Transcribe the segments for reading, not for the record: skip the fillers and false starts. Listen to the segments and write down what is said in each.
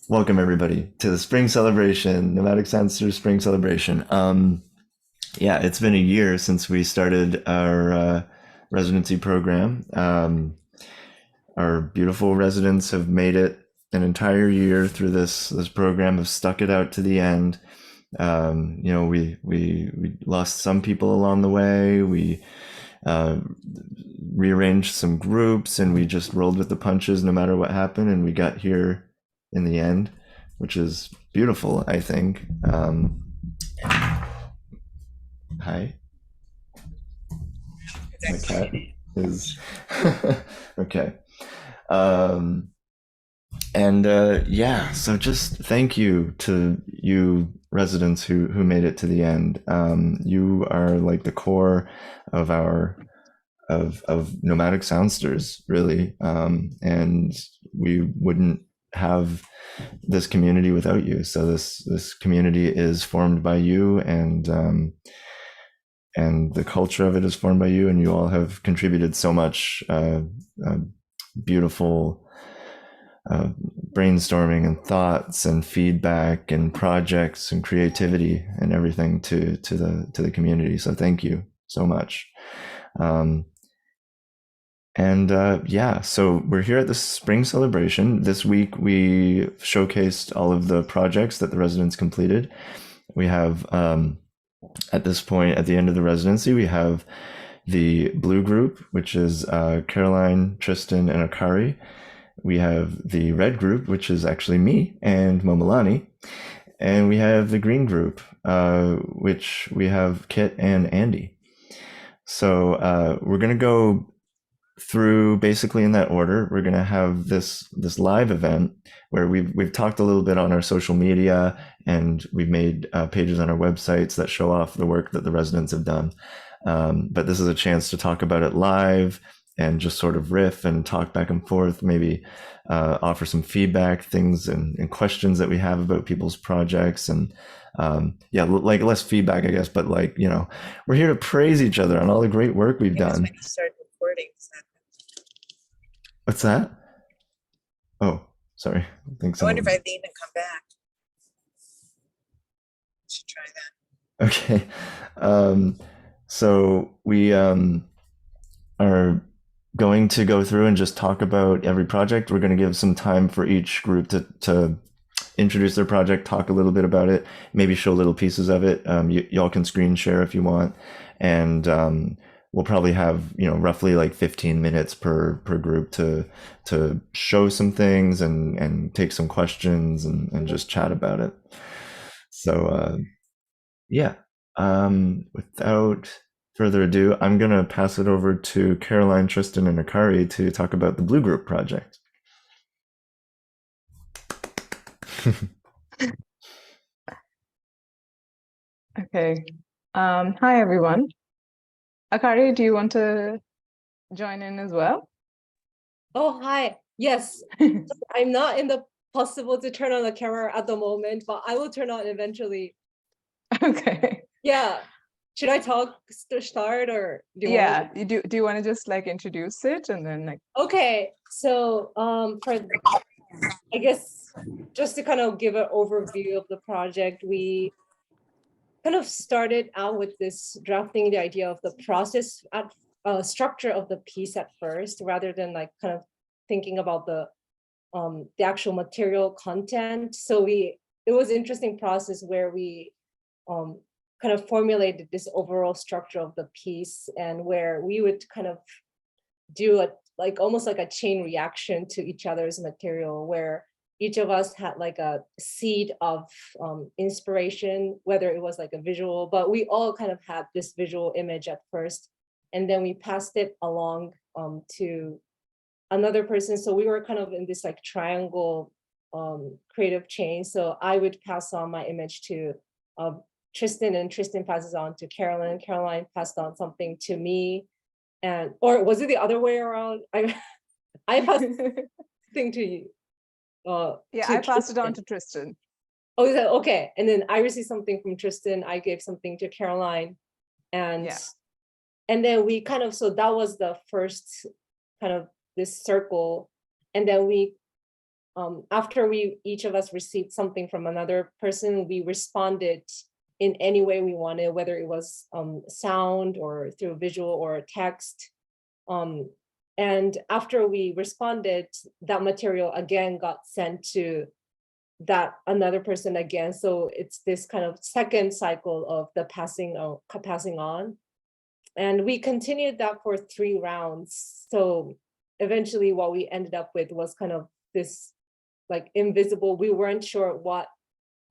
Welcome everybody to the spring celebration, Nomadic Soundsters spring celebration. Yeah, it's been a year since we started our residency program. Our beautiful residents have made it an entire year through this program, have stuck it out to the end. We lost some people along the way. We uh, rearranged some groups, and we just rolled with the punches no matter what happened, and we got here in the end, which is beautiful, I think. Hi, my cat is okay. Um, and Yeah, so just thank you to you residents who made it to the end. You are like the core of our of Nomadic Soundsters, really. And we wouldn't have this community without you. So this community is formed by you, and the culture of it is formed by you, and you all have contributed so much uh, beautiful uh, brainstorming and thoughts and feedback and projects and creativity and everything to the community. So thank you so much. Um, yeah, so we're here at the spring celebration. This week we showcased all of the projects that the residents completed. We have, at this point, at the end of the residency, we have the blue group, which is Caroline, Tristan, and Akari. We have the red group, which is actually me and Momolani. And we have the green group, which we have Kit and Andy. So we're going to go through basically in that order. We're going to have this live event where we've talked a little bit on our social media, and we've made pages on our websites that show off the work that the residents have done. But this is a chance to talk about it live and just sort of riff and talk back and forth, maybe offer some feedback, things and questions that we have about people's projects. And yeah, like less feedback, I guess, but like, we're here to praise each other on all the great work we've Because done. when you start recording, What's that? Oh, sorry. I think I wonder if someone. I leave and come back. I should try that. Okay. Um, so we are going to go through and just talk about every project. We're going to give some time for each group to introduce their project, talk a little bit about it, maybe show little pieces of it. Y'all can screen share if you want, and we'll probably have roughly like 15 minutes per group to show some things and take some questions and just chat about it. So yeah, without further ado, I'm gonna pass it over to Caroline, Tristan, and Akari to talk about the Blue Group project. Okay. Hi, everyone. Akari, do you want to join in as well? Oh, hi. Yes, I'm not in the possible to turn on the camera at the moment, but I will turn on eventually. Okay. Yeah. Should I talk to start or do you Yeah, want you do you want to just like introduce it and then like Okay. So for I guess just to kind of give an overview of the project, we kind of started out with this drafting the idea of the process at structure of the piece at first, rather than like kind of thinking about the actual material content. So it was an interesting process where we um, kind of formulated this overall structure of the piece, and where we would kind of do a like almost like a chain reaction to each other's material, where each of us had like a seed of inspiration, whether it was like a visual, but we all kind of had this visual image at first, and then we passed it along to another person. So we were kind of in this like triangle creative chain. So I would pass on my image to uh, Tristan, and Tristan passes on to Caroline. Caroline passed on something to me, and or was it the other way around? I passed thing to you. yeah, To I passed it on Tristan. to Tristan. Oh, is that okay? And then I received something from Tristan. I gave something to Caroline, and Yeah. and then we kind of, so that was the first kind of this circle, and then we after each of us received something from another person, we responded in any way we wanted, whether it was sound or through visual or text. And after we responded, that material again got sent to that another person again. So it's this kind of second cycle of the passing on. And we continued that for 3 rounds. So eventually what we ended up with was kind of this like invisible, we weren't sure what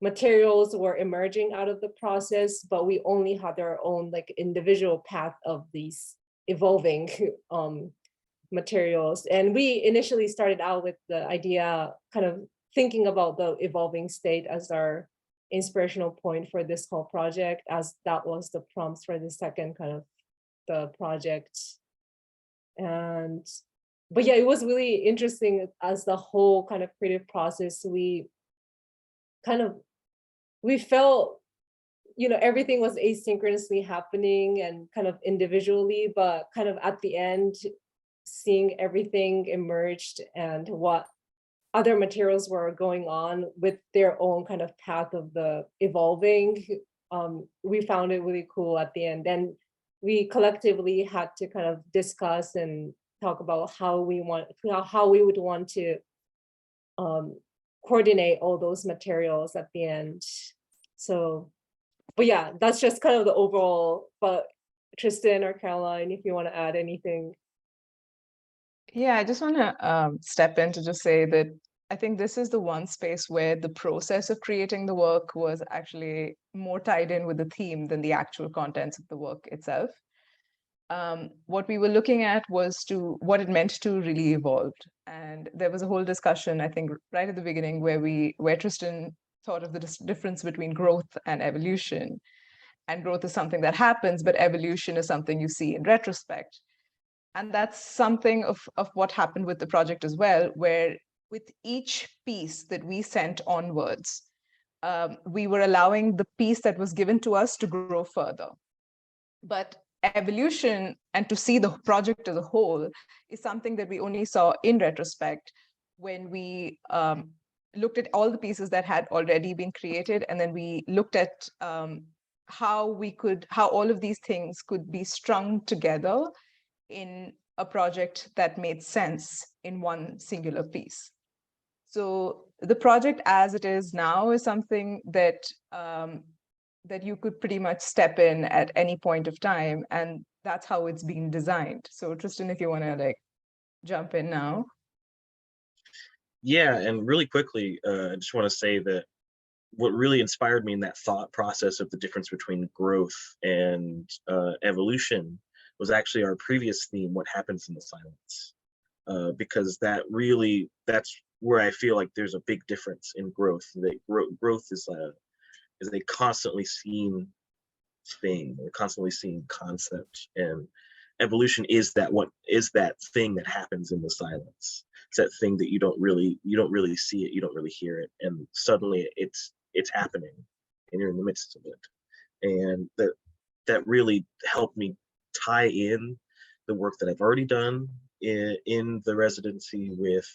materials were emerging out of the process, but we only had our own like individual path of these evolving materials. And we initially started out with the idea, kind of thinking about the evolving state as our inspirational point for this whole project, as that was the prompts for the second kind of the project. And but yeah, it was really interesting as the whole kind of creative process. We felt, you know, everything was asynchronously happening and kind of individually, but kind of at the end, seeing everything emerged and what other materials were going on with their own kind of path of the evolving. We found it really cool at the end. And we collectively had to kind of discuss and talk about how we would want to coordinate all those materials at the end. So, but yeah, that's just kind of the overall, but Tristan or Caroline, if you want to add anything. Yeah, I just want to step in to just say that I think this is the one space where the process of creating the work was actually more tied in with the theme than the actual contents of the work itself. What we were looking at was what it meant to really evolve. And there was a whole discussion, I think, right at the beginning where Tristan thought of the difference between growth and evolution. And growth is something that happens, but evolution is something you see in retrospect. And that's something of what happened with the project as well, where with each piece that we sent onwards, we were allowing the piece that was given to us to grow further. But evolution and to see the project as a whole is something that we only saw in retrospect when we looked at all the pieces that had already been created, and then we looked at how all of these things could be strung together in a project that made sense in one singular piece. So the project as it is now is something that that you could pretty much step in at any point of time, and that's how it's been designed. So Tristan, if you want to like jump in now. Yeah, and really quickly, I just want to say that what really inspired me in that thought process of the difference between growth and evolution was actually our previous theme, what happens in the silence, because that's where I feel like there's a big difference in growth. That growth is a constantly seen thing, a constantly seen concept, and evolution is that thing that happens in the silence. It's that thing that you don't really see it, you don't really hear it, and suddenly it's happening, and you're in the midst of it. And that really helped me tie in the work that I've already done in the residency with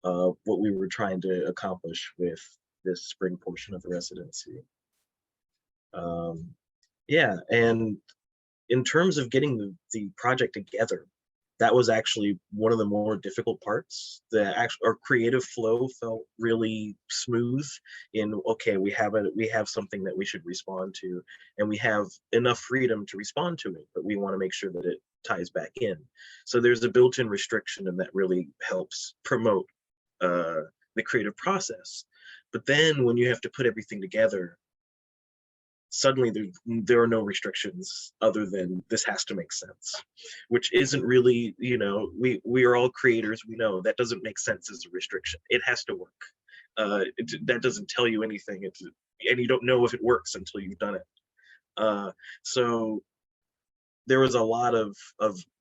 what we were trying to accomplish with this spring portion of the residency. Yeah, and in terms of getting the project together, that was actually one of the more difficult parts. Our creative flow felt really smooth in, okay, we have something that we should respond to, and we have enough freedom to respond to it, but we want to make sure that it ties back in. So there's a built-in restriction, and that really helps promote the creative process. But then when you have to put everything together, suddenly there are no restrictions other than this has to make sense, which isn't really, we are all creators. We know that doesn't make sense as a restriction. It has to work. That doesn't tell you anything. And you don't know if it works until you've done it. So there was a lot of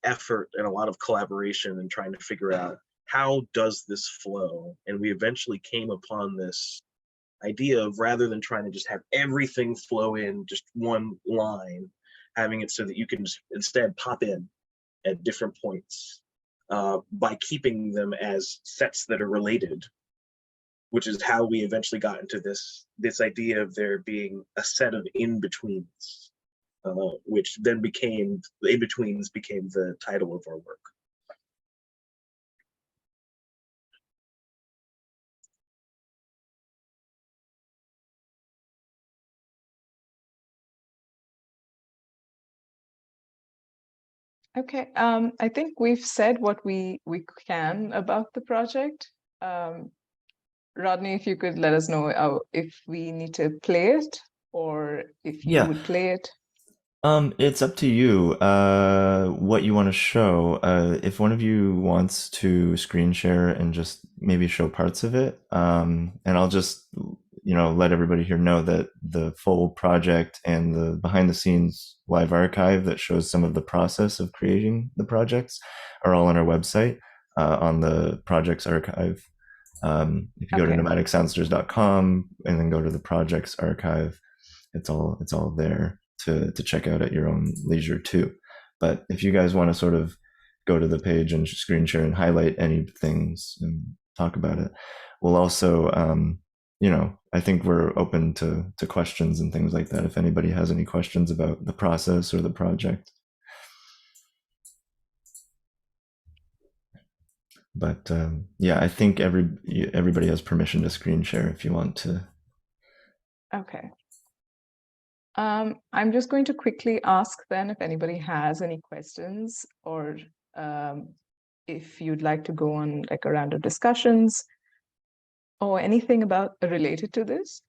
effort and a lot of collaboration in trying to figure out how does this flow. And we eventually came upon this idea of, rather than trying to just have everything flow in just one line, having it so that you can just instead pop in at different points by keeping them as sets that are related which is how we eventually got into this idea of there being a set of in-betweens, which then became, the in-betweens became the title of our work. Okay, I think we've said what we can about the project. Rodney, if you could let us know if we need to play it or if you Yeah. would play it. It's up to you, what you want to show. If one of you wants to screen share and just maybe show parts of it, and I'll just, let everybody here know that the full project and the behind the scenes live archive that shows some of the process of creating the projects are all on our website, on the projects archive. If you go to Okay. nomadicsoundsters.com and then go to the projects archive, it's all there to check out at your own leisure too. But if you guys want to sort of go to the page and screen share and highlight any things and talk about it, we'll also, I think we're open to questions and things like that. If anybody has any questions about the process or the project. But yeah, I think everybody has permission to screen share if you want to. Okay. I'm just going to quickly ask then if anybody has any questions or if you'd like to go on like a round of discussions or anything about related to this.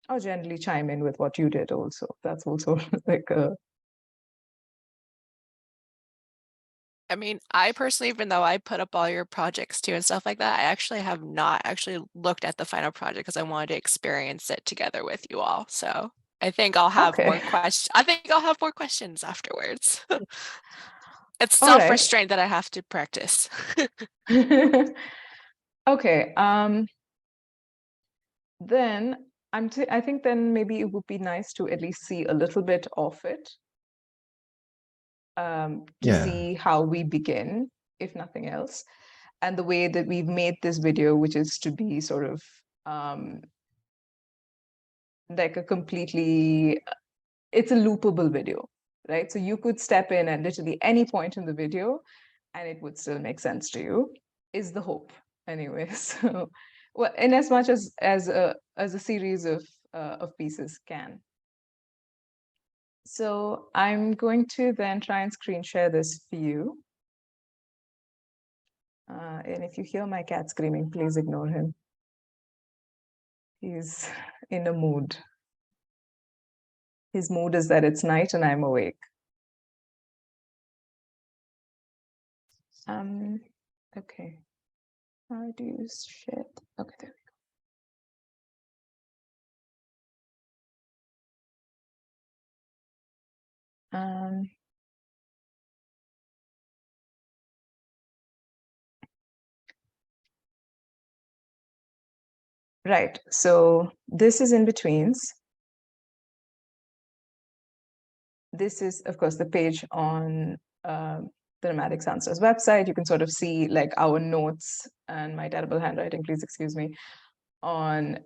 Or generally chime in with what you did also. That's also like a... I mean, I personally, even though I put up all your projects too and stuff like that, I actually have not actually looked at the final project because I wanted to experience it together with you all. So I think I'll have more questions. I think I'll have more questions afterwards. It's All right. self-restraint that I have to practice. Okay. Then I think then maybe it would be nice to at least see a little bit of it. To see how we begin, if nothing else, and the way that we've made this video, which is to be sort of like a completely, it's a loopable video, right? So you could step in at literally any point in the video and it would still make sense to you, is the hope anyway. So, well, in as much as a series of pieces can. So I'm going to then try and screen share this for you. And if you hear my cat screaming, please ignore him. He's in a mood. His mood is that it's night and I'm awake. Okay. How do you share? Okay, there we go. Right, so this is in-betweens. This is, of course, the page on the Nomadic Soundsters website. You can sort of see like our notes and my terrible handwriting, please excuse me, on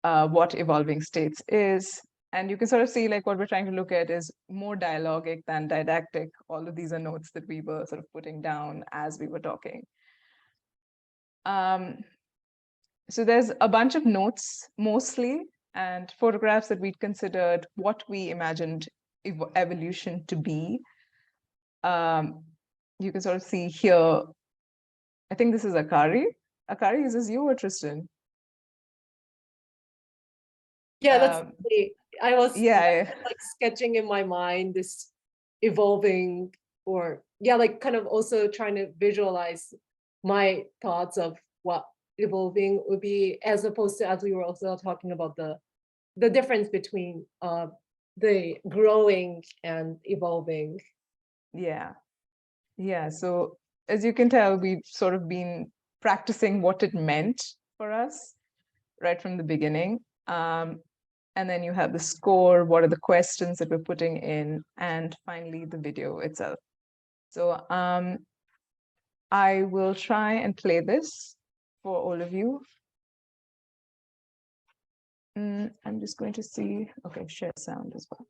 what evolving states is. And you can sort of see like what we're trying to look at is more dialogic than didactic. All of these are notes that we were sort of putting down as we were talking. So there's a bunch of notes mostly and photographs that we'd considered what we imagined evolution to be. You can sort of see here, I think this is Akari. Akari, is this you or Tristan? Yeah, that's I was like sketching in my mind this evolving, or like kind of also trying to visualize my thoughts of what evolving would be, as opposed to, as we were also talking about, the difference between the growing and evolving. Yeah, so as you can tell, we've sort of been practicing what it meant for us right from the beginning. And then you have the score, what are the questions that we're putting in, and finally the video itself. So I will try and play this for all of you. I'm just going to see, okay, share sound as well.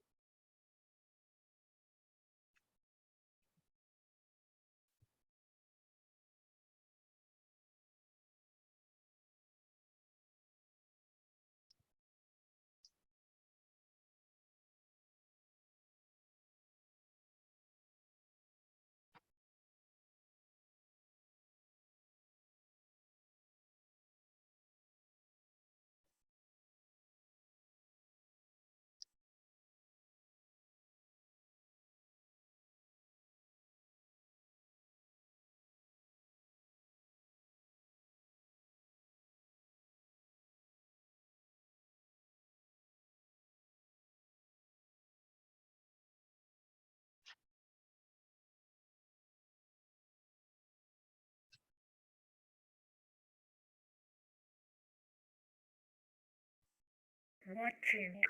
Watching,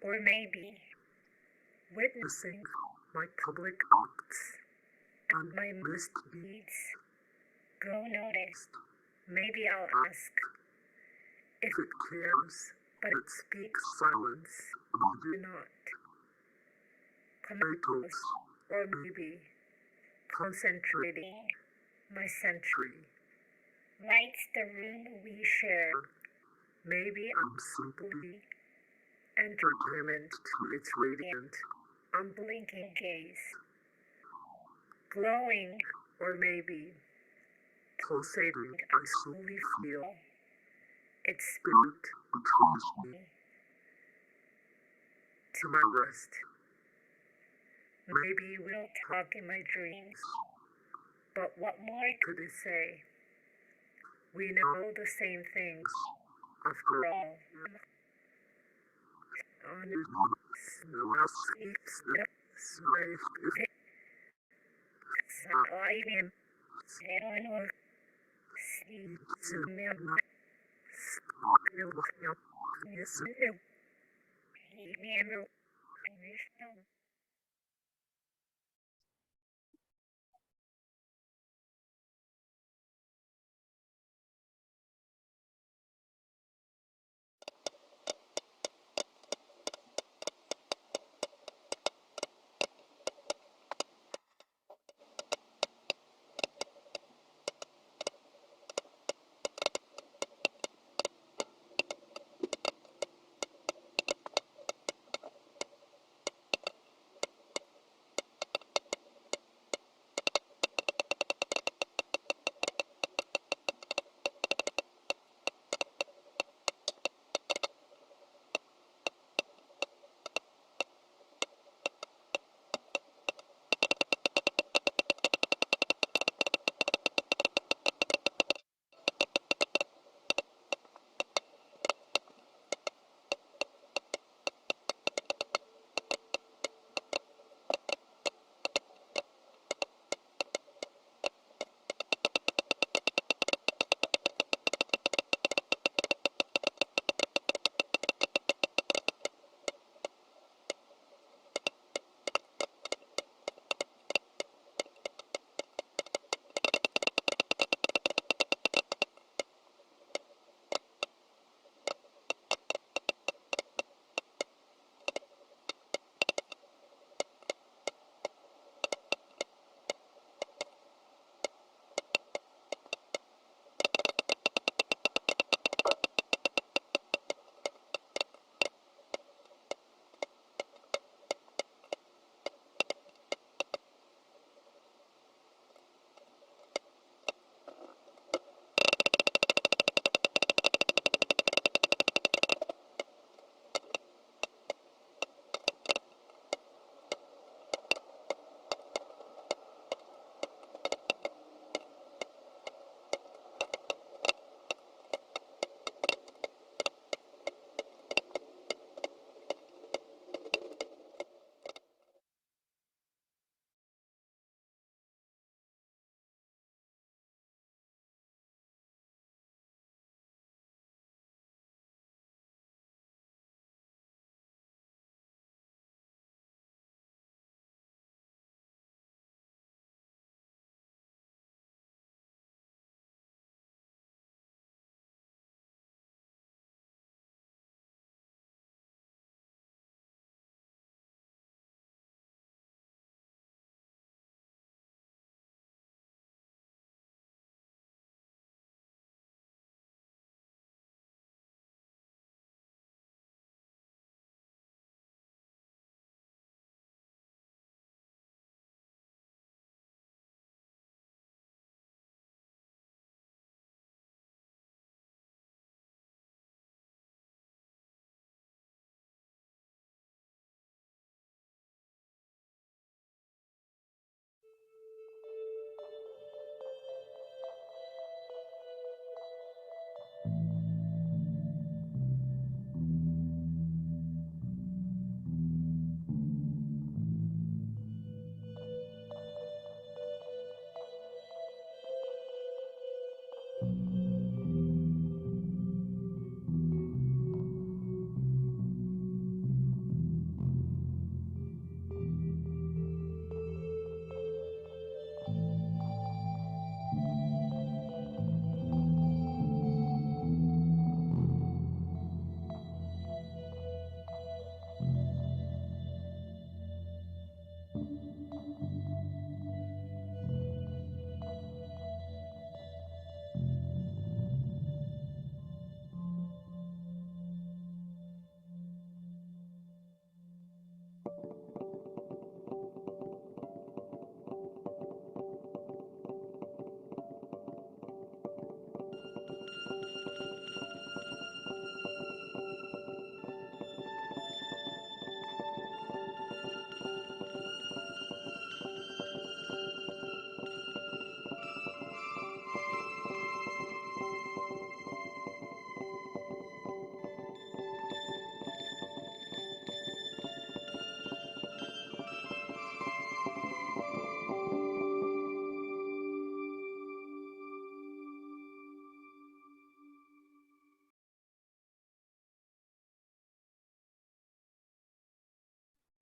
or maybe witnessing my public acts and my misdeeds. Go notice. Maybe I'll ask if it cares, but it speaks silence. Do not. Comatose, or maybe concentrating my century. Lights the room we share. Maybe I'm simply entertainment to its radiant, unblinking gaze. Glowing, or maybe pulsating, I slowly feel its spirit becomes me to my rest. Maybe we'll talk in my dreams, but what more could it say? We know the same things, after all.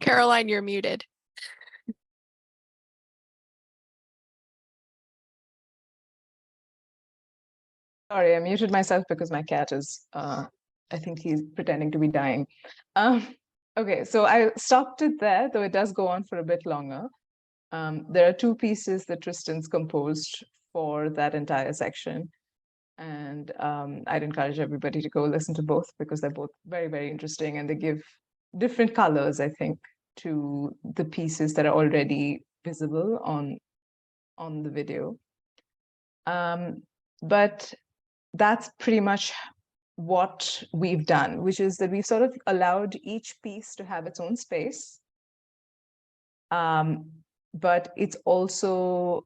Caroline, you're muted. Sorry, I muted myself because my cat is, I think he's pretending to be dying. Okay, so I stopped it there, though it does go on for a bit longer. There are two pieces that Tristan's composed for that entire section. And I'd encourage everybody to go listen to both because they're both very, very interesting and they give different colors, I think, to the pieces that are already visible on the video. But that's pretty much what we've done, which is that we've sort of allowed each piece to have its own space. But it's also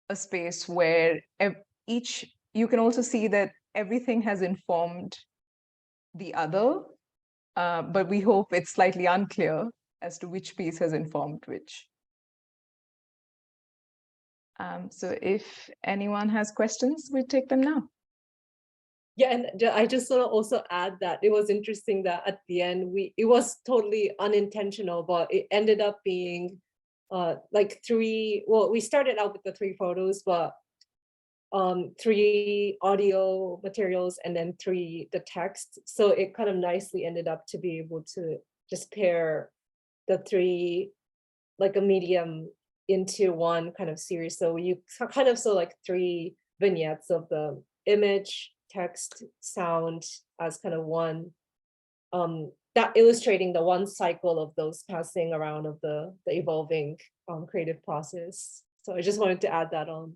a space where you can also see that everything has informed the other, but we hope it's slightly unclear as to which piece has informed which. So if anyone has questions, we take them now. Yeah, and I just want to also add that it was interesting that at the end it was totally unintentional, but it ended up being like we started out with the 3 photos, but 3 audio materials and then 3 the text. So it kind of nicely ended up to be able to just pair the 3 like a medium into one kind of series. So you kind of saw like 3 vignettes of the image, text, sound as kind of one, that illustrating the one cycle of those passing around of the evolving creative process. So I just wanted to add that on.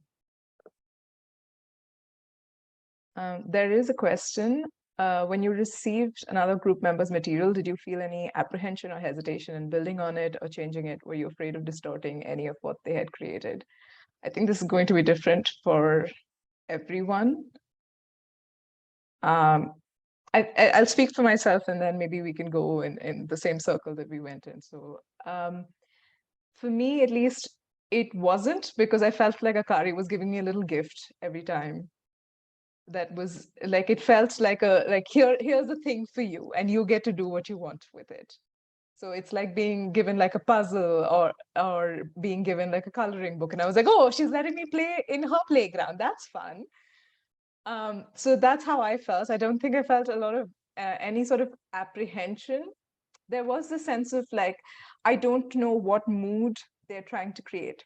There is a question. When you received another group member's material, did you feel any apprehension or hesitation in building on it or changing it? Were you afraid of distorting any of what they had created? I think this is going to be different for everyone. I'll speak for myself and then maybe we can go in the same circle that we went in. So for me, at least, it wasn't, because I felt like Akari was giving me a little gift every time. That was like, it felt like here's a thing for you and you get to do what you want with it. So it's like being given like a puzzle or being given like a coloring book. And I was like, oh, she's letting me play in her playground. That's fun. So that's how I felt. I don't think I felt a lot of any sort of apprehension. There was the sense of like, I don't know what mood they're trying to create.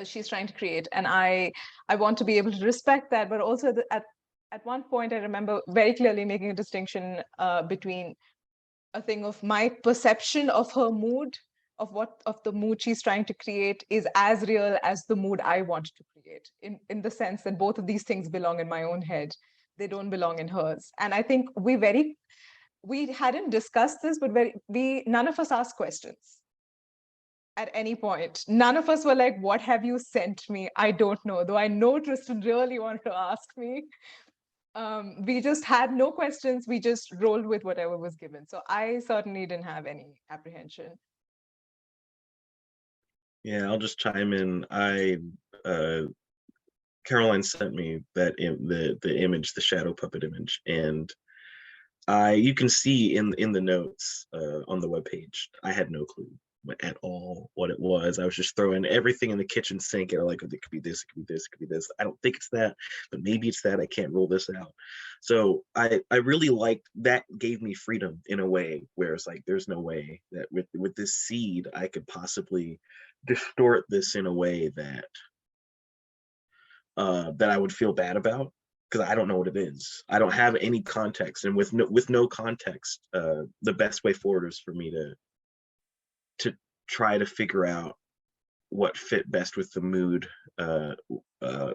She's trying to create, and I want to be able to respect that. But also at one point, I remember very clearly making a distinction between a thing of my perception of her mood, of the mood she's trying to create is as real as the mood I want to create, in the sense that both of these things belong in my own head. They don't belong in hers. And I think we hadn't discussed this, but none of us asked questions at any point. None of us were like, what have you sent me? I don't know, though I know Tristan really wanted to ask me. We just had no questions. We just rolled with whatever was given. So I certainly didn't have any apprehension. Yeah, I'll just chime in. Caroline sent me that the image, the shadow puppet image, and you can see in the notes on the webpage, I had no clue at all what it was. I was just throwing everything in the kitchen sink and like, it could be this, it could be this, it could be this. I don't think it's that, but maybe it's that. I can't rule this out. So I really liked that. Gave me freedom in a way where it's like, there's no way that with this seed I could possibly distort this in a way that that I would feel bad about, because I don't know what it is. I don't have any context, and with no context, the best way forward is for me to try to figure out what fit best with the mood,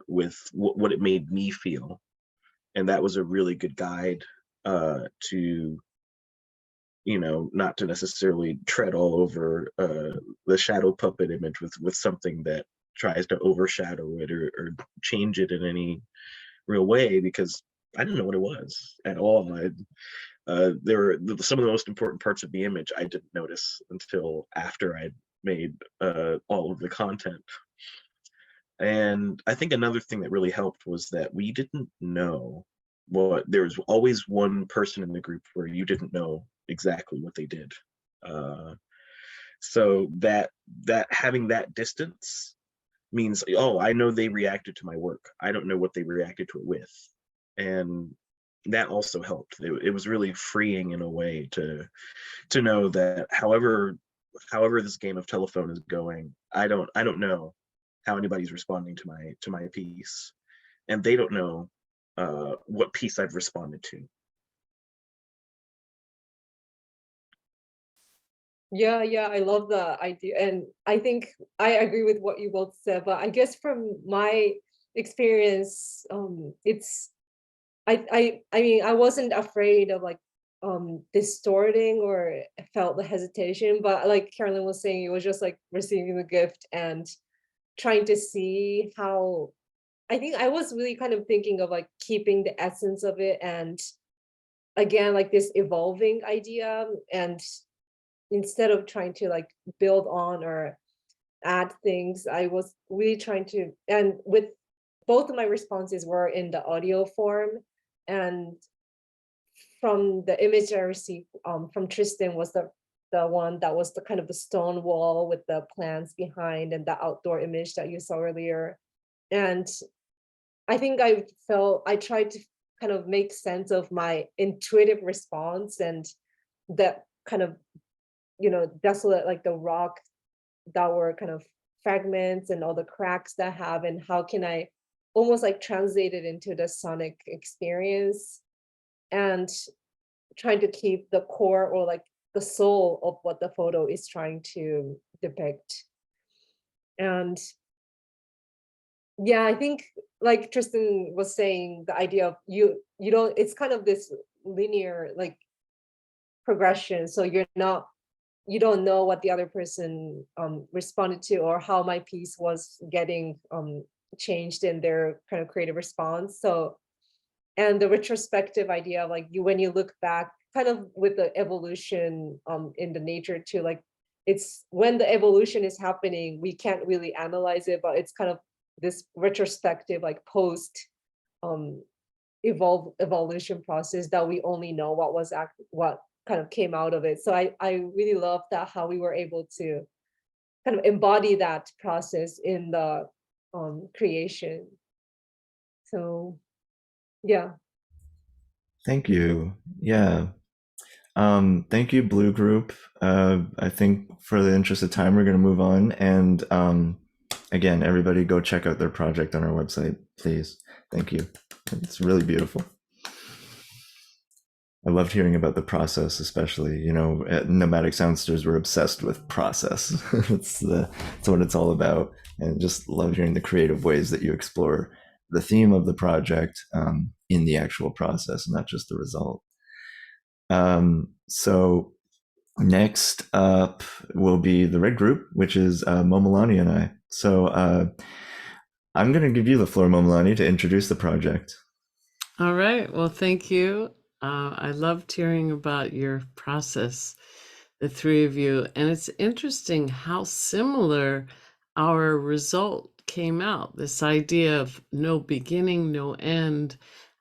with what it made me feel, and that was a really good guide to, you know, not to necessarily tread all over the shadow puppet image with something that tries to overshadow it or change it in any real way, because I didn't know what it was at all. There were some of the most important parts of the image I didn't notice until after I'd made all of the content. And I think another thing that really helped was that we didn't know there was always one person in the group where you didn't know exactly what they did. So that having that distance means, oh, I know they reacted to my work, I don't know what they reacted to it with. And that also helped. It was really freeing in a way to know that however this game of telephone is going, I don't know how anybody's responding to my piece, and they don't know what piece I've responded to. Yeah, I love the idea, and I think I agree with what you both said. But I guess from my experience, it's I mean, I wasn't afraid of like distorting or felt the hesitation, but like Carolyn was saying, it was just like receiving the gift and trying to see how. I think I was really kind of thinking of like keeping the essence of it, and again like this evolving idea, and instead of trying to like build on or add things, I was really trying to, and with both of my responses were in the audio form, and from the image I received from Tristan was the one that was the kind of the stone wall with the plants behind and the outdoor image that you saw earlier. And I think I tried to kind of make sense of my intuitive response and that kind of, you know, desolate, like the rock that were kind of fragments and all the cracks that have, and how can I almost like translate it into the sonic experience, and trying to keep the core or like the soul of what the photo is trying to depict. And yeah, I think like Tristan was saying, the idea of you don't, it's kind of this linear like progression, so you don't know what the other person responded to, or how my piece was getting changed in their kind of creative response. So, and the retrospective idea of like when you look back, kind of with the evolution in the nature too, like it's when the evolution is happening, we can't really analyze it, but it's kind of this retrospective, like post um, evolution process that we only know what kind of came out of it. So I really love that, how we were able to kind of embody that process in the creation. So yeah. Thank you. Yeah. Thank you, Blue Group. I think for the interest of time, we're going to move on. And again, everybody go check out their project on our website, please. Thank you. It's really beautiful. I loved hearing about the process, especially, you know, at Nomadic Soundsters, we're obsessed with process. It's what it's all about. And just love hearing the creative ways that you explore the theme of the project in the actual process, not just the result. So next up will be the red group, which is Momolani and I. So I'm going to give you the floor, Momolani, to introduce the project. All right. Well, thank you. I loved hearing about your process, the three of you. And it's interesting how similar our result came out. This idea of no beginning, no end,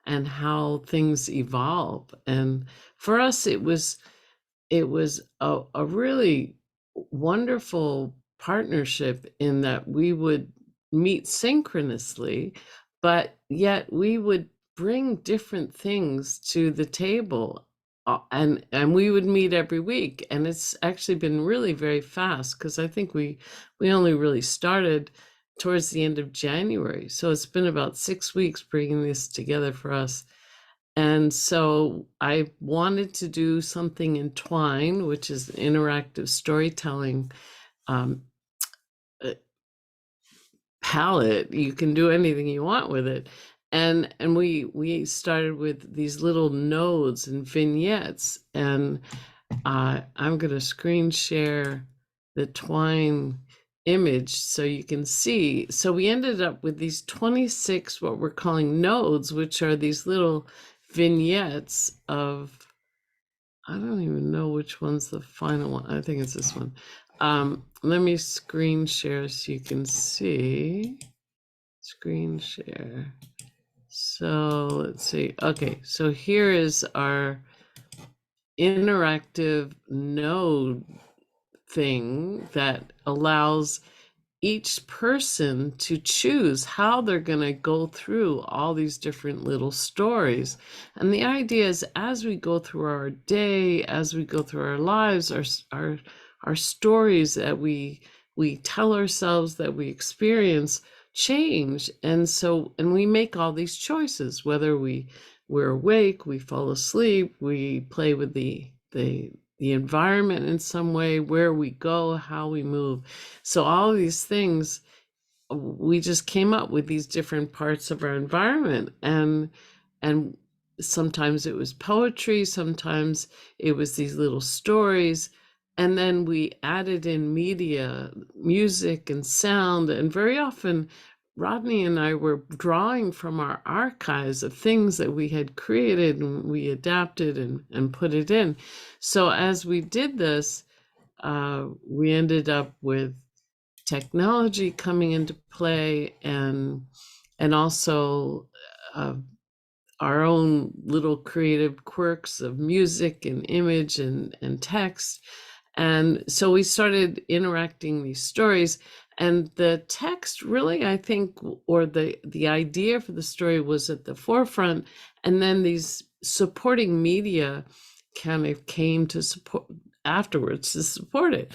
and how things evolve. And for us, it was a really wonderful partnership in that we would meet synchronously, but yet we would bring different things to the table. And we would meet every week, and it's actually been really very fast, because I think we only really started towards the end of January, so it's been about 6 weeks bringing this together for us. And so I wanted to do something in Twine, which is interactive storytelling um, uh, palette. You can do anything you want with it. And we started with these little nodes and vignettes. And I'm going to screen share the Twine image so you can see. So we ended up with these 26 what we're calling nodes, which are these little vignettes of, I don't even know which one's the final one. I think it's this one. Let me screen share so you can see. Screen share. So let's see. Okay, so here is our interactive node thing that allows each person to choose how they're going to go through all these different little stories. And the idea is, as we go through our day, as we go through our lives, our stories that we tell ourselves, that we experience, change. And we make all these choices, whether we're awake, we fall asleep, we play with the environment in some way, where we go, how we move. So all of these things, we just came up with these different parts of our environment, and sometimes it was poetry, sometimes it was these little stories, and then we added in media, music and sound, and very often Rodney and I were drawing from our archives of things that we had created, and we adapted and put it in. So as we did this, we ended up with technology coming into play, and also our own little creative quirks of music and image and text. And so we started interacting these stories, and the text really, I think, or the idea for the story was at the forefront, and then these supporting media kind of came to support afterwards to support it.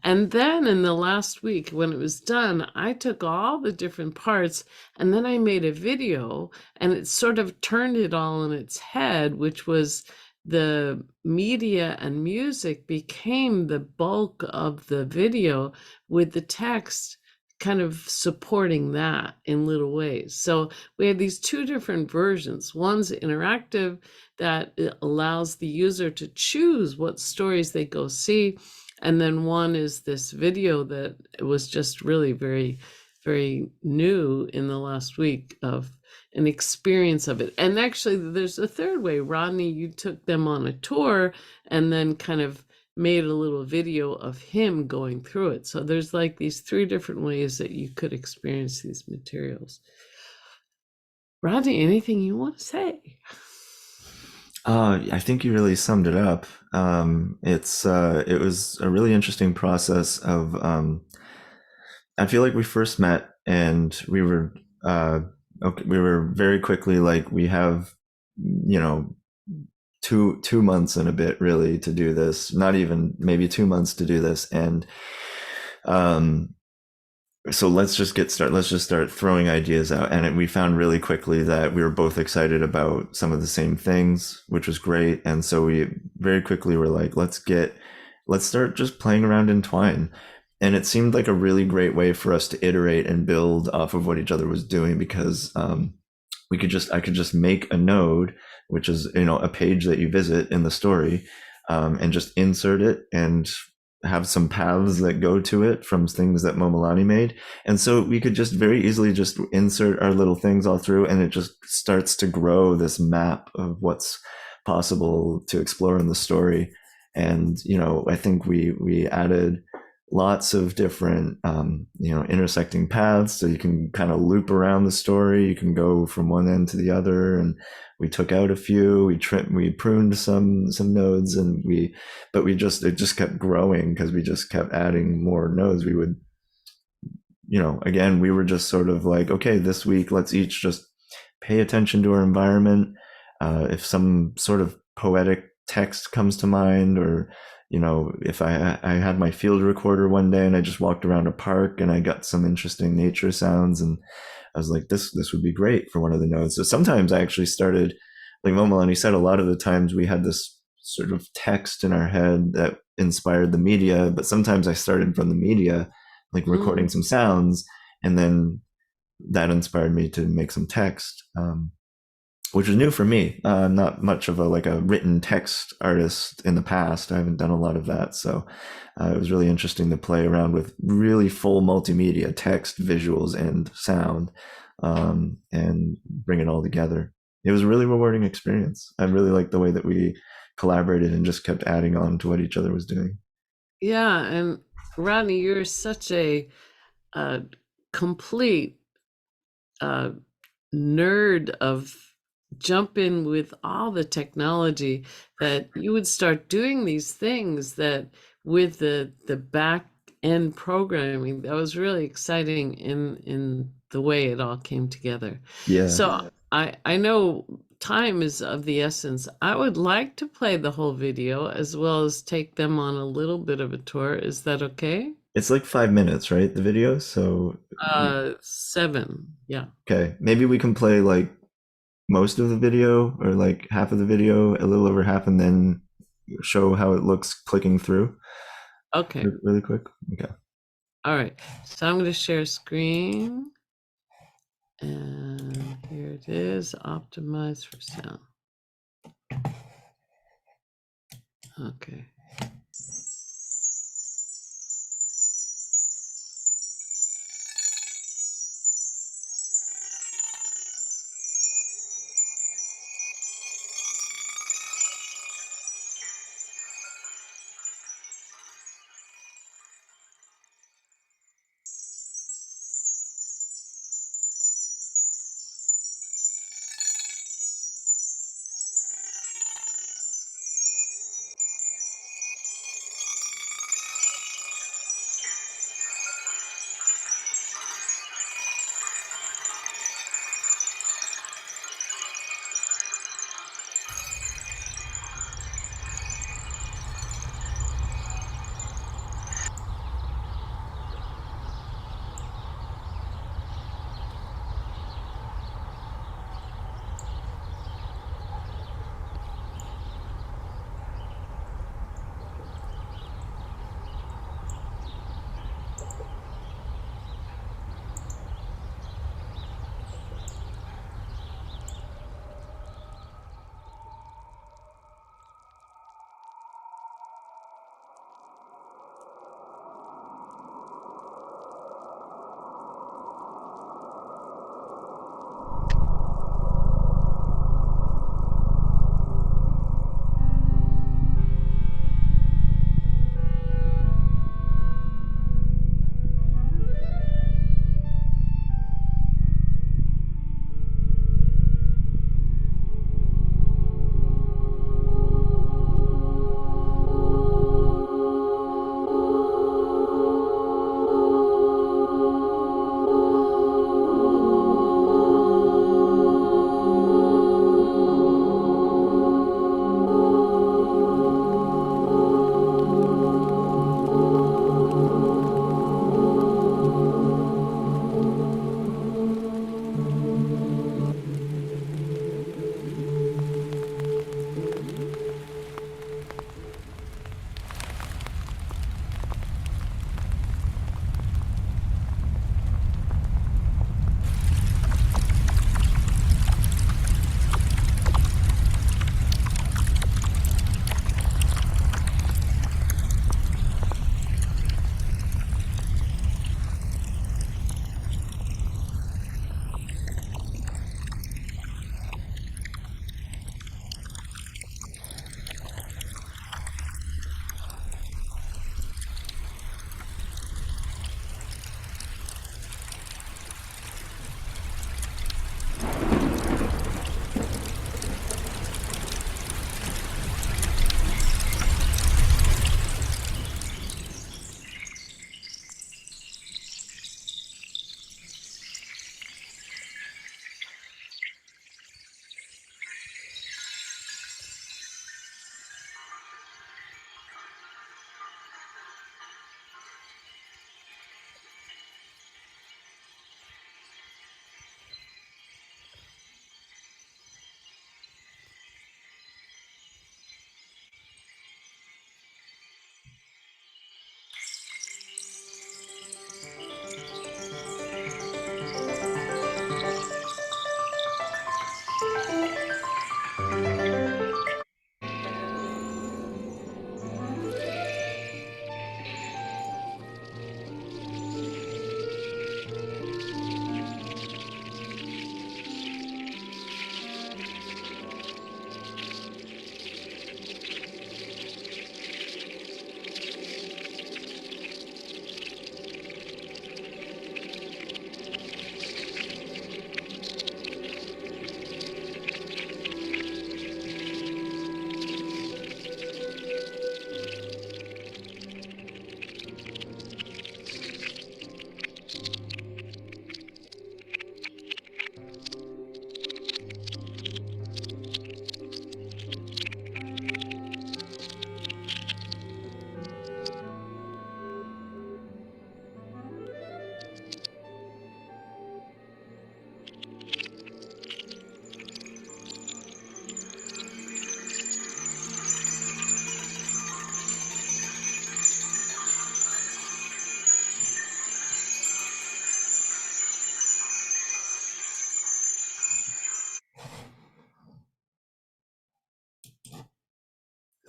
And then in the last week, when it was done, I took all the different parts and then I made a video, and it sort of turned it all on its head, which was the media and music became the bulk of the video, with the text kind of supporting that in little ways. So we have these two different versions. One's interactive, that allows the user to choose what stories they go see. And then one is this video that was just really very, very new in the last week, of an experience of it. And actually, there's a third way. Rodney, you took them on a tour and then kind of made a little video of him going through it. So there's like these three different ways that you could experience these materials. Rodney, anything you want to say? I think you really summed it up. It was a really interesting process of. I feel like we first met and we were very quickly like, we have, 2 months and a bit really to do this. Not even, maybe 2 months to do this, and so let's just get started. Let's just start throwing ideas out. And we found really quickly that we were both excited about some of the same things, which was great. And so we very quickly were like, let's start just playing around in Twine. And it seemed like a really great way for us to iterate and build off of what each other was doing, because I could just make a node, which is, a page that you visit in the story, and just insert it and have some paths that go to it from things that Momolani made. And so we could just very easily just insert our little things all through, and it just starts to grow this map of what's possible to explore in the story. And, I think we added lots of different, intersecting paths. So you can kind of loop around the story. You can go from one end to the other. And we took out a few. We pruned some nodes, and it just kept growing because we just kept adding more nodes. We would, again, we were just sort of like, okay, this week let's each just pay attention to our environment. If some sort of poetic text comes to mind, or if I had my field recorder one day and I just walked around a park and I got some interesting nature sounds, and I was like, this would be great for one of the nodes. So sometimes I actually started, like Momalani said, a lot of the times we had this sort of text in our head that inspired the media, but sometimes I started from the media, like recording some sounds, and then that inspired me to make some text, which was new for me. I'm not much of a written text artist in the past. I haven't done a lot of that, so it was really interesting to play around with really full multimedia, text, visuals, and sound, and bring it all together. It was a really rewarding experience. I really liked the way that we collaborated and just kept adding on to what each other was doing. Yeah, and Rodney, you're such a complete nerd of jump in with all the technology that you would start doing these things that with the back end programming. That was really exciting in the way it all came together. Yeah. So I know time is of the essence. I would like to play the whole video as well as take them on a little bit of a tour. Is that okay? It's like 5 minutes, right? The video. So 7. Yeah. okay, maybe we can play like most of the video, or like half of the video, a little over half, and then show how it looks clicking through. Okay. Really quick. Okay. All right. So I'm going to share screen. And here it is, optimized for sound. Okay.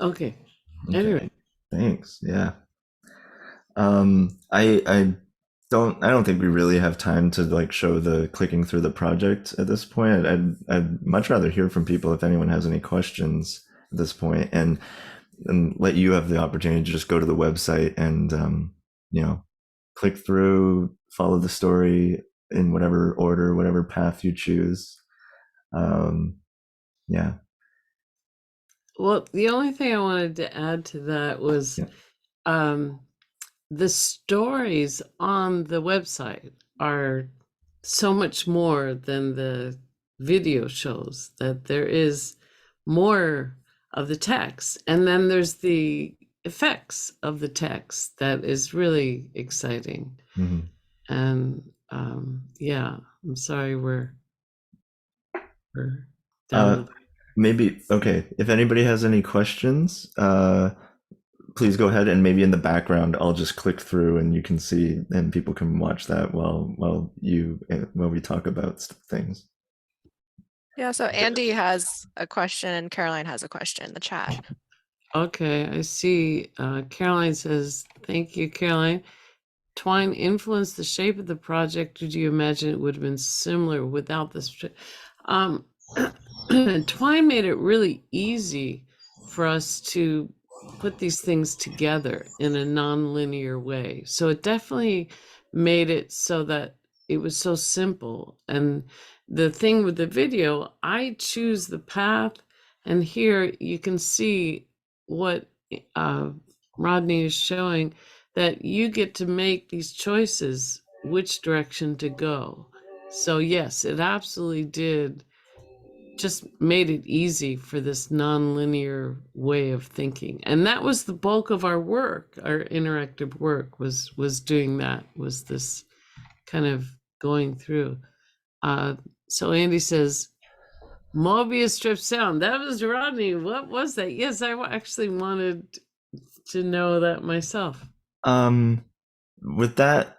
Okay. Okay. Anyway, Thanks. Yeah. I don't think we really have time to like show the clicking through the project at this point. I'd much rather hear from people if anyone has any questions at this point, and let you have the opportunity to just go to the website and you know, click through, follow the story in whatever order, whatever path you choose. Yeah. well, the only thing I wanted to add to that was Yeah. the stories on the website are so much more than the video shows, that there is more of the text, and then there's the effects of the text that is really exciting. Mm-hmm. And yeah, I'm sorry we're down to Maybe, okay, if anybody has any questions, please go ahead, and maybe in the background I'll just click through and you can see, and people can watch that while we talk about things. Yeah, so Andy has a question and Caroline has a question in the chat. Okay, I see. Caroline says, thank you, Caroline. Twine influenced the shape of the project. Did you imagine it would have been similar without this? Twine made it really easy for us to put these things together in a non-linear way. So it definitely made it so that it was so simple. And the thing with the video, I choose the path, and here you can see what Rodney is showing, that you get to make these choices, which direction to go. So yes, it absolutely did, just made it easy for this non-linear way of thinking. And that was the bulk of our work, our interactive work was doing that, was this kind of going through. So Andy says, Mobius strip sound. That was Rodney. What was that? Yes, I actually wanted to know that myself. With that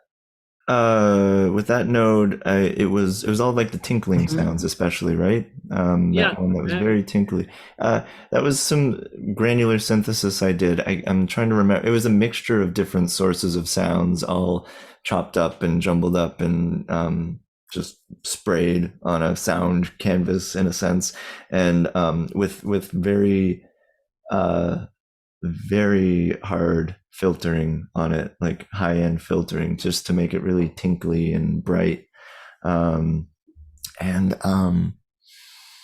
node, it was all like the tinkling sounds, especially, right? Yeah, That one that was right. very tinkly. That was some granular synthesis I did. I'm trying to remember. It was a mixture of different sources of sounds, all chopped up and jumbled up and just sprayed on a sound canvas in a sense, and with very very hard filtering on it, like high end filtering, just to make it really tinkly and bright. Um, and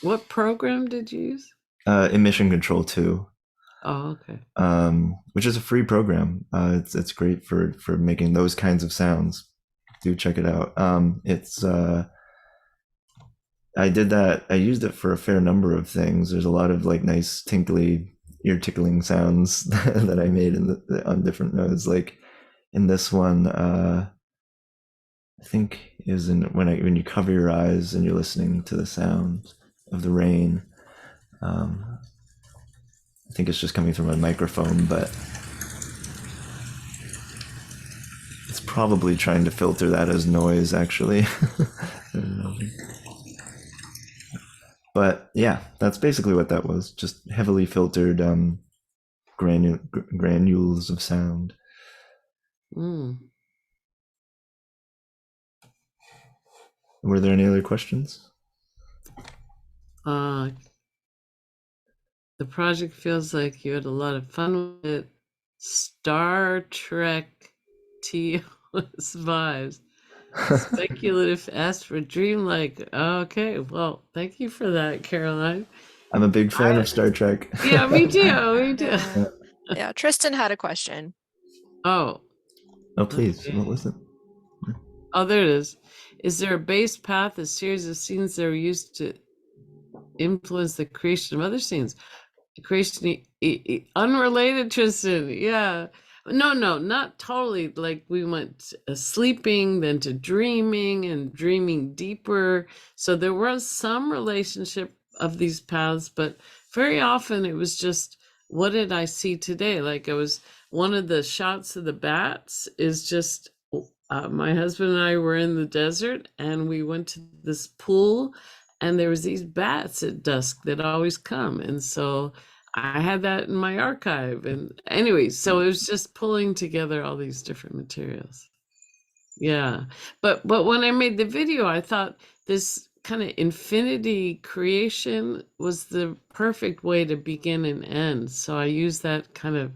What program did you use? Emission Control 2. Oh, okay. Which is a free program. It's great for making those kinds of sounds. Do check it out. I did that. I used it for a fair number of things. There's a lot of like nice tinkly, ear tickling sounds that I made on different nodes. Like in this one, I think is when you cover your eyes and you're listening to the sound of the rain. I think it's just coming from a microphone, but it's probably trying to filter that as noise, actually. But yeah, that's basically what that was. Just heavily filtered granules of sound. Mm. Were there any other questions? The project feels like you had a lot of fun with it. Star Trek TOS vibes. Speculative S for dreamlike. Okay, well, thank you for that, Caroline. I'm a big fan of Star Trek. Yeah, me too. Me too. Yeah, Tristan had a question. Oh. Oh, please. Okay. What was it? Oh, there it is. Is there a base path, a series of scenes that are used to influence the creation of other scenes? The creation, unrelated, Tristan. Yeah. No, not totally. Like we went sleeping, then to dreaming and dreaming deeper. So there was some relationship of these paths, but very often it was just, what did I see today? Like one of the shots of the bats is just, my husband and I were in the desert and we went to this pool and there was these bats at dusk that always come. And so I had that in my archive. And anyway, so it was just pulling together all these different materials. Yeah. But when I made the video, I thought this kind of infinity creation was the perfect way to begin and end. So I used that kind of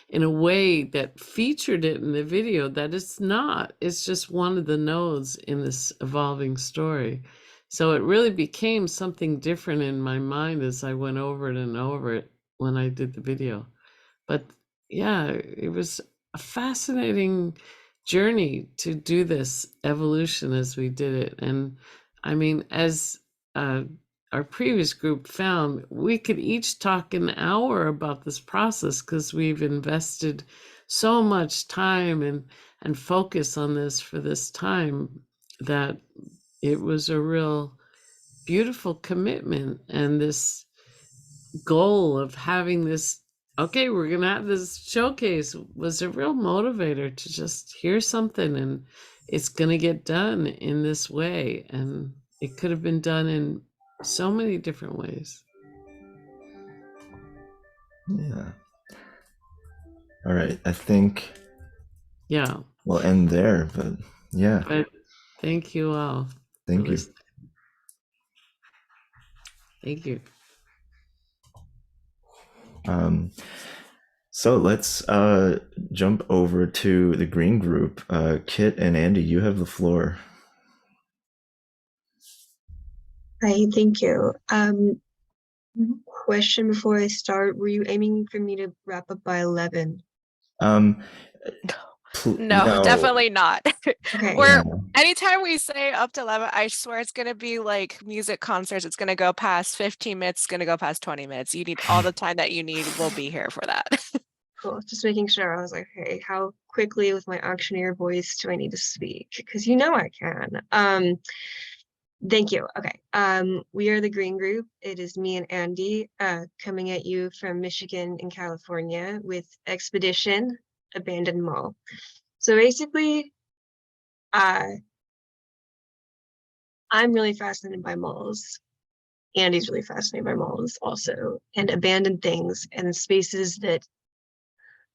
in a way that featured it in the video that it's not. It's just one of the nodes in this evolving story. So it really became something different in my mind as I went over it and over it when I did the video. But yeah, it was a fascinating journey to do this evolution as we did it. And I mean, as our previous group found, we could each talk an hour about this process because we've invested so much time and focus on this for this time that it was a real beautiful commitment. And this goal of having this, okay, we're gonna have this showcase, was a real motivator to just hear something and it's gonna get done in this way. And it could have been done in so many different ways. Yeah. All right. I think Yeah. we'll end there, but yeah. But thank you all. Thank you. Thank you. So let's jump over to the green group. Kit and Andy, you have the floor. Hi, thank you. Question before I start, were you aiming for me to wrap up by 11? No, definitely not. Okay. We're anytime we say up to 11, I swear it's gonna be like music concerts. It's gonna go past 15 minutes, it's gonna go past 20 minutes. You need all the time that you need. We'll be here for that. Cool. Just making sure. I was like, hey, how quickly with my auctioneer voice do I need to speak? Because you know I can. Thank you. Okay. We are the Green Group. It is me and Andy coming at you from Michigan and California with Expedition Abandoned Mall. So basically, I'm really fascinated by malls. Andy's really fascinated by malls also, and abandoned things and spaces that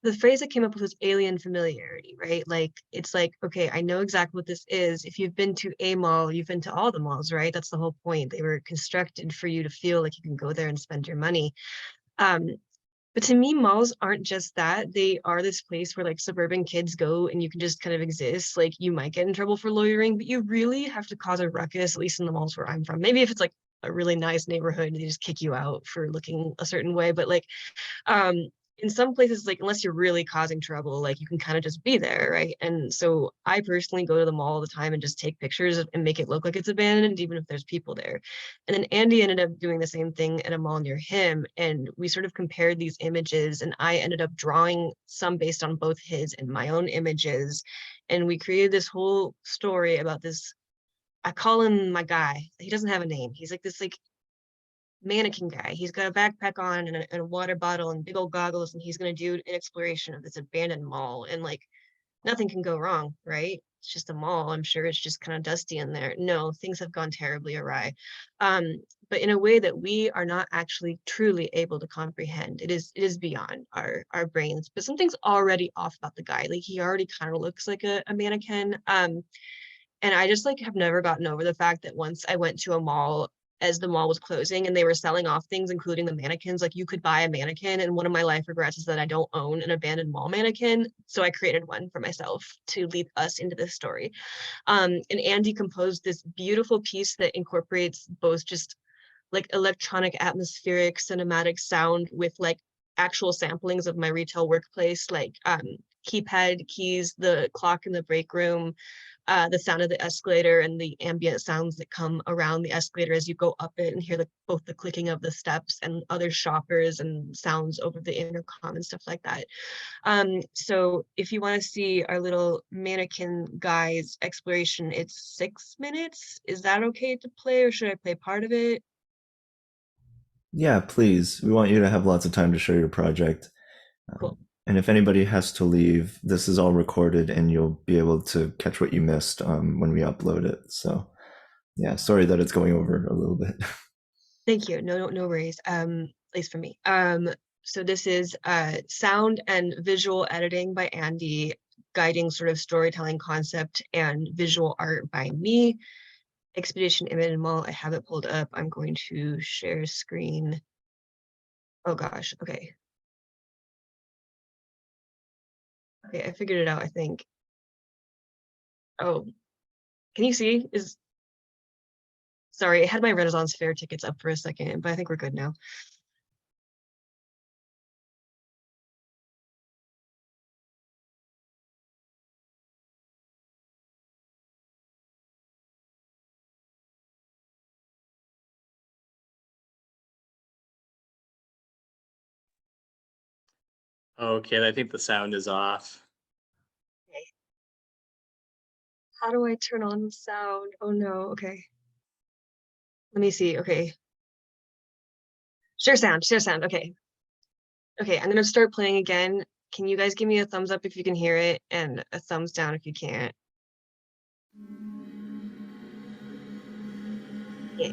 the phrase that came up with was alien familiarity, right? Like, it's like, okay, I know exactly what this is. If you've been to a mall, you've been to all the malls, right? That's the whole point. They were constructed for you to feel like you can go there and spend your money. But to me, malls aren't just that. They are this place where like suburban kids go and you can just kind of exist. Like, you might get in trouble for loitering, but you really have to cause a ruckus, at least in the malls where I'm from. Maybe if it's like a really nice neighborhood, they just kick you out for looking a certain way. But like, in some places, like, unless you're really causing trouble, like, you can kind of just be there, right? And so I personally go to the mall all the time and just take pictures and make it look like it's abandoned, even if there's people there. And then Andy ended up doing the same thing at a mall near him, and we sort of compared these images, and I ended up drawing some based on both his and my own images, and we created this whole story about this. I call him my guy. He doesn't have a name. He's like this like mannequin guy. He's got a backpack on and a water bottle and big old goggles, and he's going to do an exploration of this abandoned mall. And like, nothing can go wrong, right? It's just a mall. I'm sure it's just kind of dusty in there. No, things have gone terribly awry, but in a way that we are not actually truly able to comprehend. It is beyond our brains. But something's already off about the guy. Like, he already kind of looks like a mannequin. And I just like have never gotten over the fact that once I went to a mall as the mall was closing and they were selling off things, including the mannequins, like, you could buy a mannequin. And one of my life regrets is that I don't own an abandoned mall mannequin. So I created one for myself to lead us into this story. And Andy composed this beautiful piece that incorporates both just like electronic, atmospheric, cinematic sound with like actual samplings of my retail workplace, like keypad keys, the clock in the break room, the sound of the escalator, and the ambient sounds that come around the escalator as you go up it, and hear both the clicking of the steps and other shoppers and sounds over the intercom and stuff like that. So if you want to see our little mannequin guy's exploration, it's 6 minutes. Is that okay to play, or should I play part of it? Yeah, please. We want you to have lots of time to show your project. Cool. And if anybody has to leave, this is all recorded and you'll be able to catch what you missed when we upload it. So yeah, sorry that it's going over a little bit. Thank you. No worries. At least for me. So this is sound and visual editing by Andy, guiding sort of storytelling concept and visual art by me. Expedition Minimal, I have it pulled up. I'm going to share screen. Oh gosh, okay. Okay, I figured it out, I think. Oh, can you see? Sorry, I had my Renaissance Fair tickets up for a second, but I think we're good now. Okay, I think the sound is off. Okay. How do I turn on the sound? Oh no, okay. Let me see, okay. Share sound, okay. Okay, I'm gonna start playing again. Can you guys give me a thumbs up if you can hear it and a thumbs down if you can't? Yeah.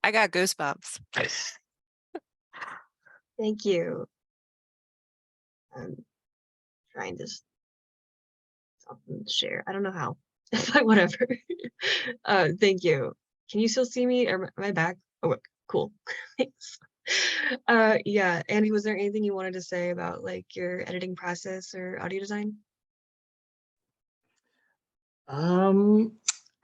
I got goosebumps. Thank you. Trying to stop and share. I don't know how, but whatever. Thank you. Can you still see me? Am I back? Oh, cool. Thanks. Yeah, Andy, was there anything you wanted to say about like your editing process or audio design?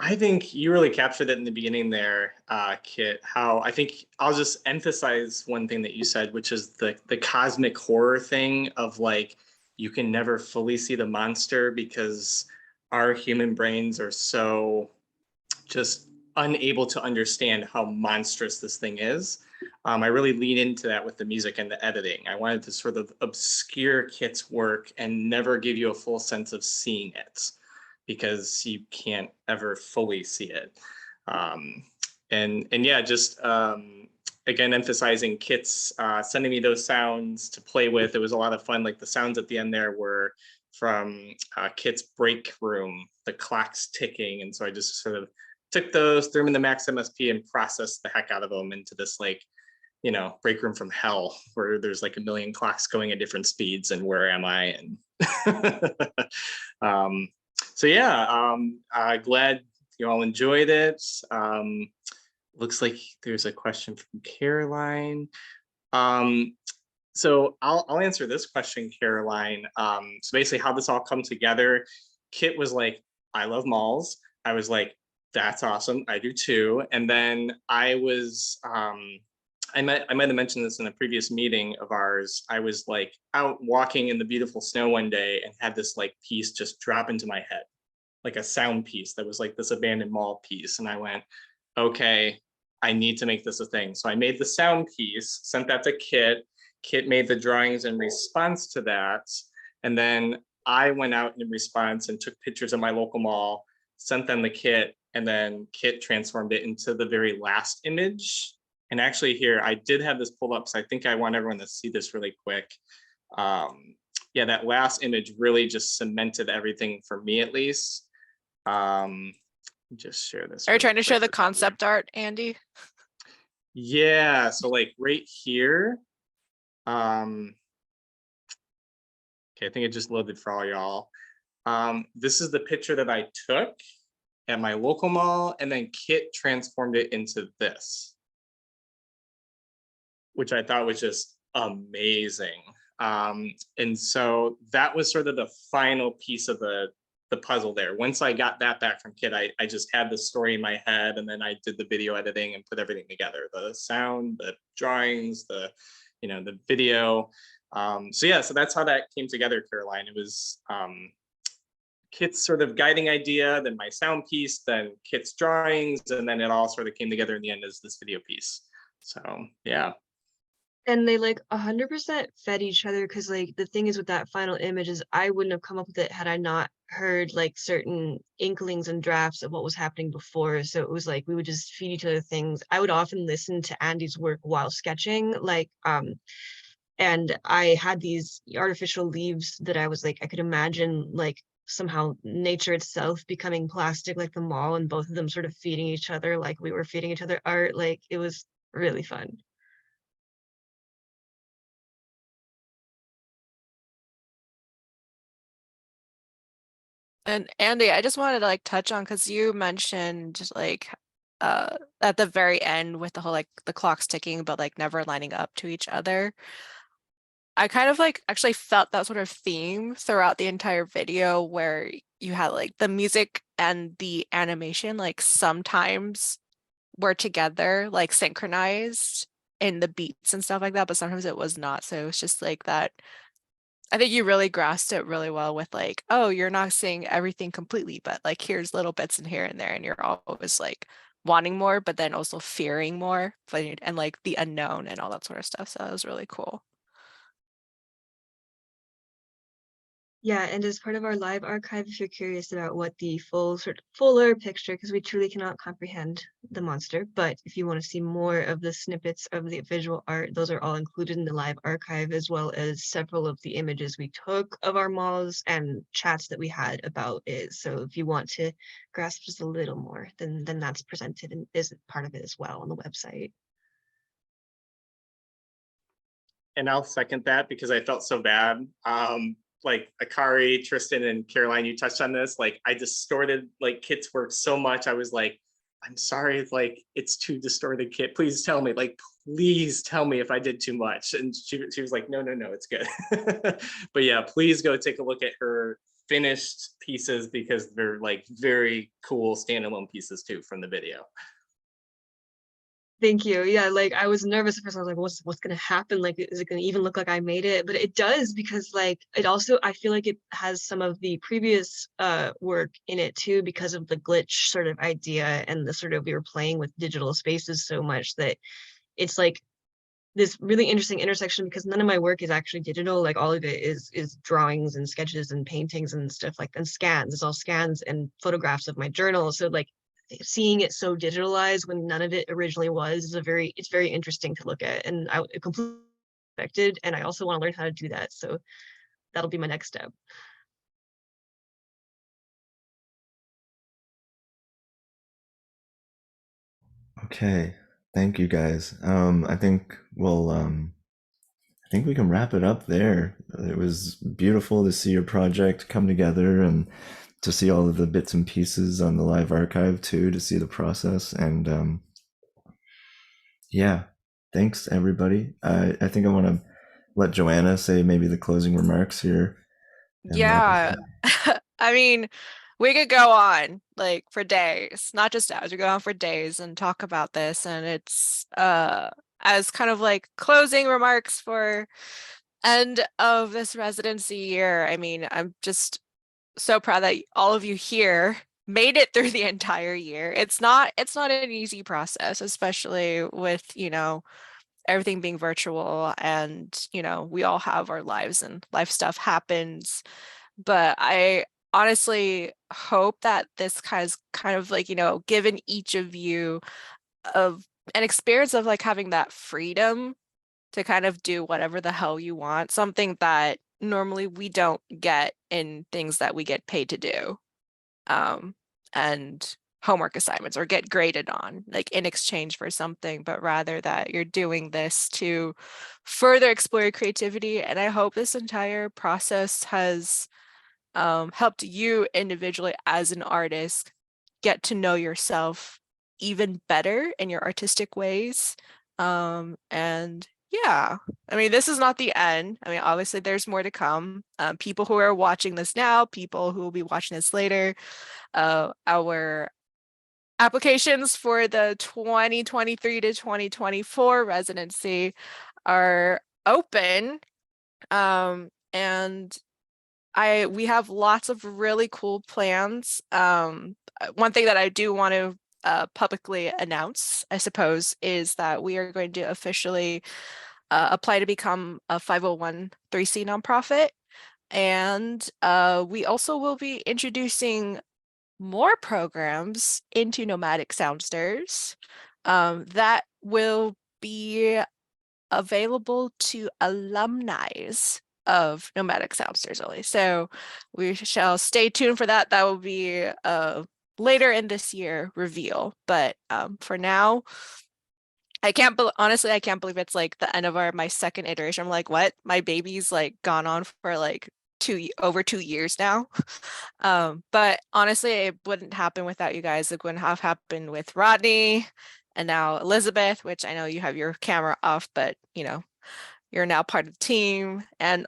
I think you really captured it in the beginning there, Kit. How I think I'll just emphasize one thing that you said, which is the cosmic horror thing of like you can never fully see the monster because our human brains are so just unable to understand how monstrous this thing is. I really lean into that with the music and the editing. I wanted to sort of obscure Kit's work and never give you a full sense of seeing it, because you can't ever fully see it. And yeah, just again, emphasizing Kit's sending me those sounds to play with. It was a lot of fun. Like the sounds at the end there were from Kit's break room, the clocks ticking. And so I just sort of took those, threw them in the Max MSP and processed the heck out of them into this like, you know, break room from hell where there's like a million clocks going at different speeds and where am I? And so yeah, glad you all enjoyed it. Looks like there's a question from Caroline. So I'll answer this question, Caroline. So basically how this all come together, Kit was like, I love malls. I was like, that's awesome, I do too. And then I was, I might have mentioned this in a previous meeting of ours. I was like out walking in the beautiful snow one day and had this like piece just drop into my head, like a sound piece that was like this abandoned mall piece. And I went, okay, I need to make this a thing. So I made the sound piece, sent that to Kit. Kit made the drawings in response to that. And then I went out in response and took pictures of my local mall, sent them to Kit, and then Kit transformed it into the very last image. And actually here, I did have this pulled up, so I think I want everyone to see this really quick. Yeah, that last image really just cemented everything for me, at least. Just share this. Are you trying to show the concept art, Andy? Yeah, so like right here. Okay, I think it just loaded for all y'all. This is the picture that I took at my local mall, and then Kit transformed it into this, which I thought was just amazing. And so that was sort of the final piece of the puzzle there. Once I got that back from Kit, I just had the story in my head, and then I did the video editing and put everything together, the sound, the drawings, the video. So yeah, so that's how that came together, Caroline. It was Kit's sort of guiding idea, then my sound piece, then Kit's drawings, and then it all sort of came together in the end as this video piece. So yeah. And they like 100% fed each other, because like the thing is with that final image is I wouldn't have come up with it had I not heard like certain inklings and drafts of what was happening before. So it was like we would just feed each other things. I would often listen to Andy's work while sketching, like and I had these artificial leaves that I was like, I could imagine like somehow nature itself becoming plastic like the mall, and both of them sort of feeding each other like we were feeding each other art. Like it was really fun. And Andy, I just wanted to like touch on because you mentioned like at the very end with the whole like the clocks ticking but like never lining up to each other. I kind of like actually felt that sort of theme throughout the entire video where you had like the music and the animation like sometimes were together, like synchronized in the beats and stuff like that, but sometimes it was not. So it was just like that. I think you really grasped it really well with like, oh, you're not seeing everything completely, but like here's little bits in here and there, and you're always like wanting more, but then also fearing more, and like the unknown and all that sort of stuff. So that was really cool. Yeah, and as part of our live archive, if you're curious about what the full sort of fuller picture, because we truly cannot comprehend the monster, but if you want to see more of the snippets of the visual art, those are all included in the live archive, as well as several of the images we took of our malls and chats that we had about it. So if you want to grasp just a little more, then that's presented and is part of it as well on the website. And I'll second that because I felt so bad. Like Akari, Tristan, and Caroline, you touched on this. Like I distorted like Kit's work so much. I was like, I'm sorry, like it's too distorted, Kit. Please tell me, like, please tell me if I did too much. And she was like, no, it's good. But yeah, please go take a look at her finished pieces because they're like very cool standalone pieces too from the video. Thank you. Yeah, like I was nervous at first. I was like, what's gonna happen? Like, is it gonna even look like I made it? But it does, because like it also, I feel like it has some of the previous work in it too, because of the glitch sort of idea and the sort of, we were playing with digital spaces so much that it's like this really interesting intersection, because none of my work is actually digital. Like all of it is drawings and sketches and paintings and stuff, like, and scans. It's all scans and photographs of my journal. So like seeing it so digitalized when none of it originally was is it's very interesting to look at, and I completely expected, and I also want to learn how to do that, so that'll be my next step. Okay, thank you guys. I think I think we can wrap it up there. It was beautiful to see your project come together and to see all of the bits and pieces on the live archive too, to see the process. And yeah, thanks everybody. I think I want to let Joanna say maybe the closing remarks here. Yeah. I mean, we could go on like for days, not just hours. We go on for days and talk about this. And it's as kind of like closing remarks for end of this residency year. I mean, I'm just so proud that all of you here made it through the entire year. It's not an easy process, especially with, everything being virtual and, we all have our lives and life stuff happens. But I honestly hope that this has kind of like, given each of you of an experience of like having that freedom to kind of do whatever the hell you want, something that normally we don't get in things that we get paid to do. And homework assignments or get graded on, like in exchange for something, but rather that you're doing this to further explore your creativity. And I hope this entire process has helped you individually as an artist get to know yourself even better in your artistic ways. And yeah, I mean, this is not the end. I mean, obviously there's more to come. People who are watching this now, people who will be watching this later, our applications for the 2023 to 2024 residency are open. And we have lots of really cool plans. One thing that I do want to publicly announce, I suppose, is that we are going to officially apply to become a 501(c) nonprofit. And we also will be introducing more programs into Nomadic Soundsters that will be available to alumni of Nomadic Soundsters only. So we shall stay tuned for that. That will be later in this year reveal. But for now, honestly, I can't believe it's like the end of my second iteration. I'm like, what? My baby's like gone on for like over 2 years now. But honestly, it wouldn't happen without you guys. It wouldn't have happened with Rodney and now Elizabeth, which I know you have your camera off, but you know, you're now part of the team. And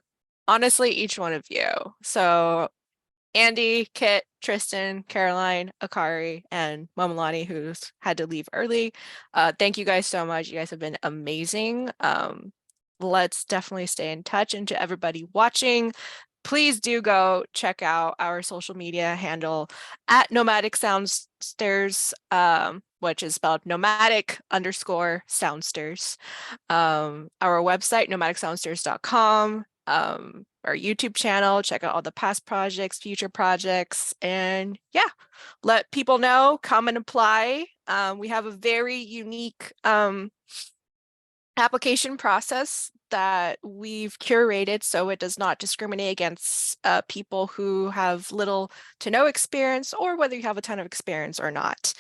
honestly, each one of you. So Andy, Kit, Tristan, Caroline, Akari, and Mamalani, who's had to leave early. Thank you guys so much. You guys have been amazing. Let's definitely stay in touch. And to everybody watching, please do go check out our social media handle at Nomadic Soundsters, which is spelled nomadic_soundsters. Our website, nomadicsoundsters.com. Our YouTube channel, check out all the past projects, future projects, and yeah, let people know, come and apply. We have a very unique application process that we've curated so it does not discriminate against people who have little to no experience or whether you have a ton of experience or not.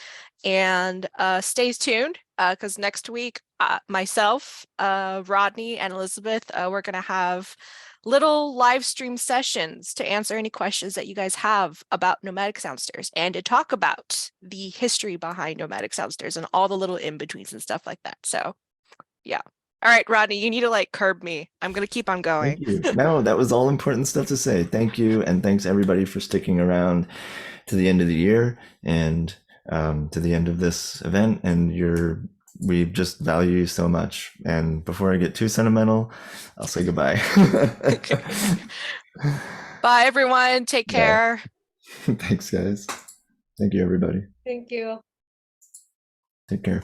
And stay tuned because next week, myself, Rodney, and Elizabeth, we're going to have little live stream sessions to answer any questions that you guys have about Nomadic Soundsters and to talk about the history behind Nomadic Soundsters and all the little in-betweens and stuff like that. So yeah. All right, Rodney, you need to like curb me. I'm going to keep on going. Thank you. No, that was all important stuff to say. Thank you. And thanks everybody for sticking around to the end of the year and to the end of this event. And we just value you so much. And before I get too sentimental, I'll say goodbye. Okay. Bye, everyone. Take care. Thanks, guys. Thank you, everybody. Thank you. Take care.